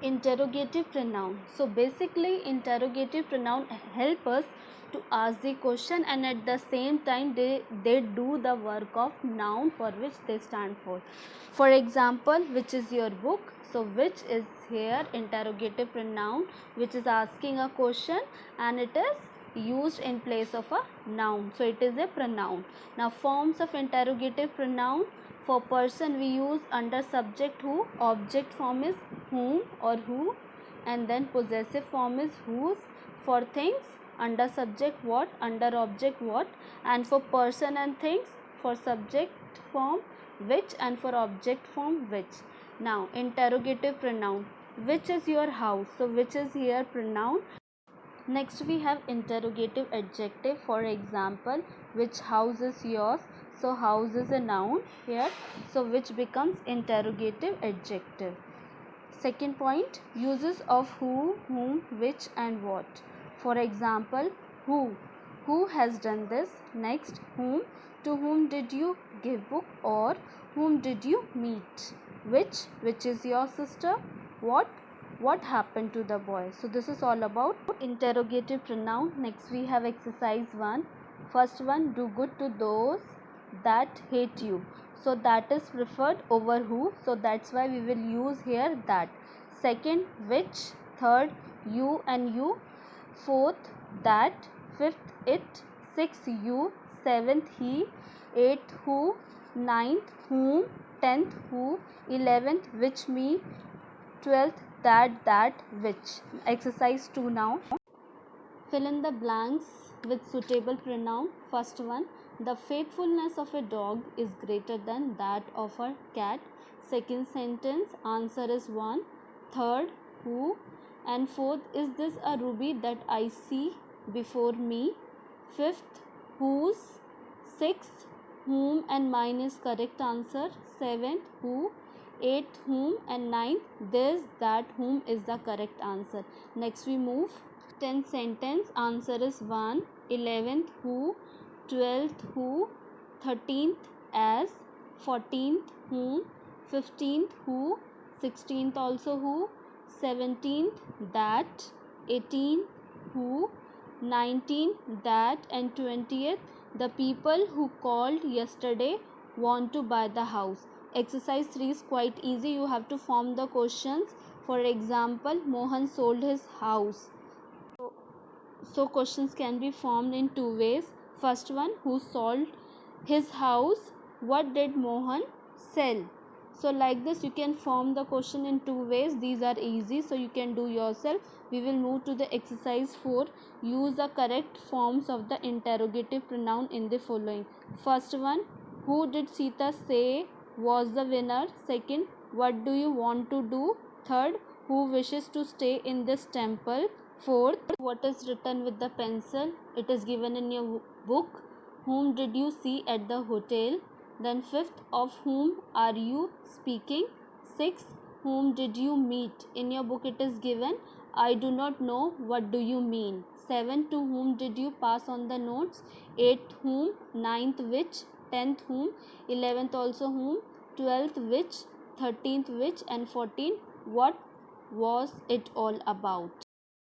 Interrogative pronoun. So basically interrogative pronoun help us to ask the question, and at the same time they do the work of noun for which they stand for. For example, which is your book? So which is here interrogative pronoun which is asking a question and it is used in place of a noun. So it is a pronoun. Now forms of interrogative pronoun. For person we use under subject who, object form is whom or who, and then possessive form is whose. For things under subject what, under object what, and for person and things for subject form which and for object form which. Now interrogative pronoun, which is your house? So which is here pronoun. Next we have interrogative adjective. For example, which house is yours? So house is a noun here, so which becomes interrogative adjective. Second point, uses of who, whom, which and what. For example, who has done this? Next, whom, to whom did you give book, or whom did you meet? Which is your sister? What happened to the boy? So this is all about interrogative pronoun. Next we have exercise 1. First one, do good to those that hate you. So that is preferred over who, so that's why we will use here that. Second, which. Third, you and you. Fourth, that. Fifth, it. Sixth, you. Seventh, he. Eighth, who. Ninth, whom. 10th, who. 11th, which, me. 12th, that, which. Exercise 2 now. Fill in the blanks with suitable pronoun. First one, the faithfulness of a dog is greater than that of a cat. Second sentence, answer is 1. Third, who. And fourth, is this a ruby that I see before me? Fifth, whose. Sixth, whom and mine is correct answer. Seventh, who. Eighth, whom, and ninth, this, that, whom is the correct answer. Next we move. 10th sentence, answer is 1. 11th, who. 12th, who. 13th, as. 14th, whom. 15th, who. 16th, also who. 17th, that. 18th, who. 19th, that, and 20th, the people who called yesterday want to buy the house. Exercise 3 is quite easy. You have to form the questions. For example, Mohan sold his house. So questions can be formed in two ways. First one, who sold his house? What did Mohan sell? So like this you can form the question in two ways. These are easy, so you can do yourself. We will move to the exercise 4. Use the correct forms of the interrogative pronoun in the following. First one, who did Sita say was the winner? Second, what do you want to do? Third, who wishes to stay in this temple? Fourth, what is written with the pencil? It is given in your book. Whom did you see at the hotel? Then fifth, of whom are you speaking? Sixth, whom did you meet? In your book it is given, I do not know, what do you mean? 7, to whom did you pass on the notes? 8, whom? 9th, which? 10th, whom? 11th, also whom? 12th, which? 13th, which? And 14th, what was it all about?